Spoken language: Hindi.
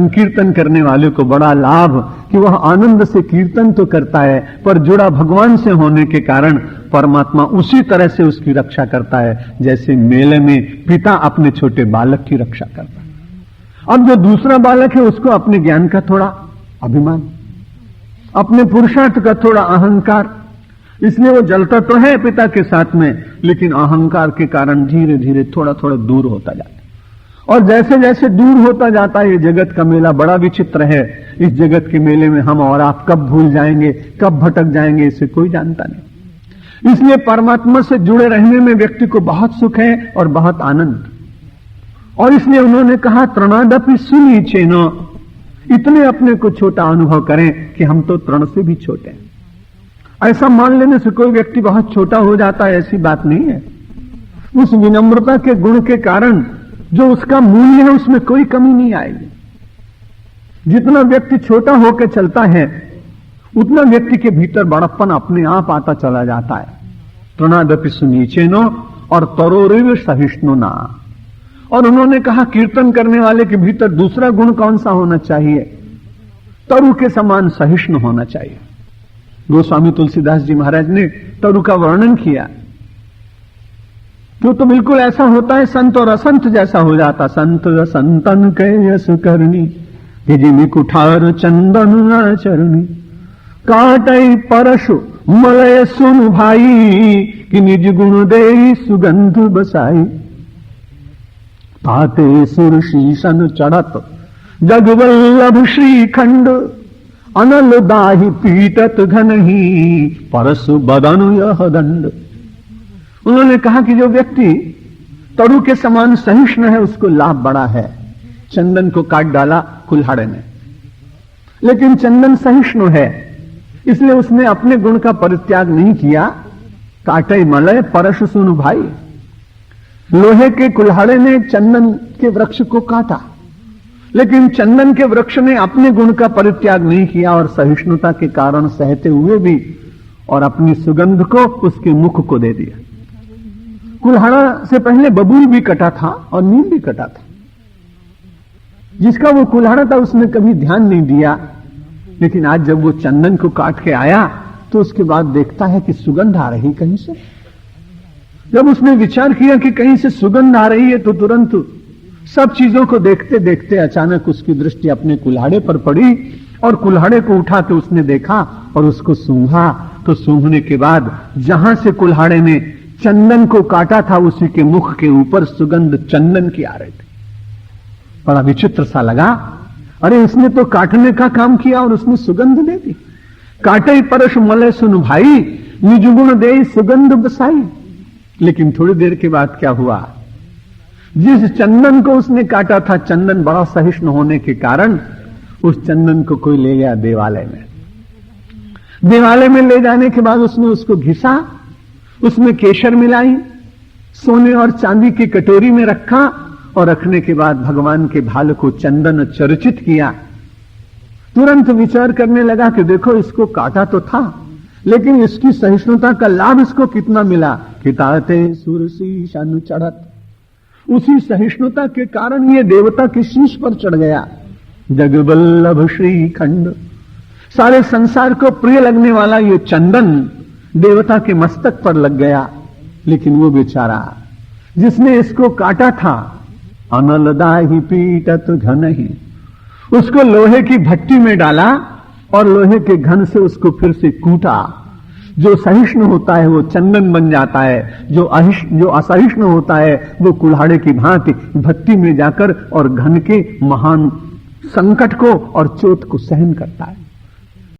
संकीर्तन करने वाले को बड़ा लाभ कि वह आनंद से कीर्तन तो करता है, पर जुड़ा भगवान से होने के कारण परमात्मा उसी तरह से उसकी रक्षा करता है जैसे मेले में पिता अपने छोटे बालक की रक्षा करता है। अब जो दूसरा बालक है उसको अपने ज्ञान का थोड़ा अभिमान, अपने पुरुषार्थ का थोड़ा अहंकार, इसलिए वो जलता तो है पिता के साथ में, लेकिन अहंकार के कारण धीरे धीरे थोड़ा थोड़ा दूर होता जाता है। और जैसे जैसे दूर होता जाता है, ये जगत का मेला बड़ा विचित्र है। इस जगत के मेले में हम और आप कब भूल जाएंगे, कब भटक जाएंगे, इसे कोई जानता नहीं। इसलिए परमात्मा से जुड़े रहने में व्यक्ति को बहुत सुख है और बहुत आनंद। और इसलिए उन्होंने कहा तृणादपि सुनीचेन, इतने अपने को छोटा अनुभव करें कि हम तो तृण से भी छोटे हैं। ऐसा मान लेने से कोई व्यक्ति बहुत छोटा हो जाता है, ऐसी बात नहीं है। उस विनम्रता के गुण के कारण जो उसका मूल्य है उसमें कोई कमी नहीं आएगी। जितना व्यक्ति छोटा होकर चलता है उतना व्यक्ति के भीतर बड़प्पन अपने आप आता चला जाता है। तृणादपि सुनीचेनो और तरोरिव सहिष्णु ना। और उन्होंने कहा कीर्तन करने वाले के भीतर दूसरा गुण कौन सा होना चाहिए? तरु के समान सहिष्णु होना चाहिए। गोस्वामी तुलसीदास जी महाराज ने तरु का वर्णन किया। तो बिल्कुल ऐसा होता है, संत और असंत जैसा हो जाता। संत संतन के यस करनी जिमी कुठार चंदन आचरणी, काटई परशु मलय सुन भाई कि निज गुण दे सुगंध बसाई। ताते सुर शीशन चढ़त जगवल्लभ श्रीखंड, अनल दाहि पीटत घन ही परसु बदन यह दंड। उन्होंने कहा कि जो व्यक्ति तरु के समान सहिष्णु है उसको लाभ बड़ा है। चंदन को काट डाला कुल्हाड़े ने, लेकिन चंदन सहिष्णु है, इसलिए उसने अपने गुण का परित्याग नहीं किया। काटे मलय परश सुनु भाई, लोहे के कुल्हाड़े ने चंदन के वृक्ष को काटा, लेकिन चंदन के वृक्ष ने अपने गुण का परित्याग नहीं किया और सहिष्णुता के कारण सहते हुए भी और अपनी सुगंध को उसके मुख को दे दिया। कुल्हाड़ा से पहले बबूल भी कटा था और नीम भी कटा था। जिसका वो कुल्हाड़ा था उसने कभी ध्यान नहीं दिया, लेकिन आज जब वो चंदन को काट के आया तो उसके बाद देखता है कि सुगंध आ रही कहीं से। जब उसने विचार किया कि कहीं से सुगंध आ रही है तो तुरंत सब चीजों को देखते देखते अचानक उसकी दृष्टि अपने कुल्हाड़े पर पड़ी और कुल्हाड़े को उठा के उसने देखा और उसको सूंघा। तो सूंघने के बाद जहां से कुल्हाड़े ने चंदन को काटा था उसी के मुख के ऊपर सुगंध चंदन की आ रही थी। बड़ा विचित्र सा लगा, अरे इसने तो काटने का काम किया और उसने सुगंध दे दी। काटे परश मलय सुन भाई निज गुण दे सुगंध बसाई। लेकिन थोड़ी देर के बाद क्या हुआ, जिस चंदन को उसने काटा था, चंदन बड़ा सहिष्णु होने के कारण उस चंदन को कोई ले गया देवालय में। देवालय में ले जाने के बाद उसने उसको घिसा, उसमें केशर मिलाई, सोने और चांदी की कटोरी में रखा और रखने के बाद भगवान के भाल को चंदन चर्चित किया। तुरंत विचार करने लगा कि देखो इसको काटा तो था, लेकिन इसकी सहिष्णुता का लाभ इसको कितना मिला। किताते सुरसी शन चढ़त, उसी सहिष्णुता के कारण ये देवता के शीश पर चढ़ गया। जगवल्लभ श्रीखंड, सारे संसार को प्रिय लगने वाला ये चंदन देवता के मस्तक पर लग गया। लेकिन वो बेचारा जिसने इसको काटा था, अनलदाहि पीटत घन ही, उसको लोहे की भट्टी में डाला और लोहे के घन से उसको फिर से कूटा। जो सहिष्णु होता है वो चंदन बन जाता है, जो असहिष्णु होता है वो कुल्हाड़े की भांति भट्टी में जाकर और घन के महान संकट को और चोट को सहन करता है।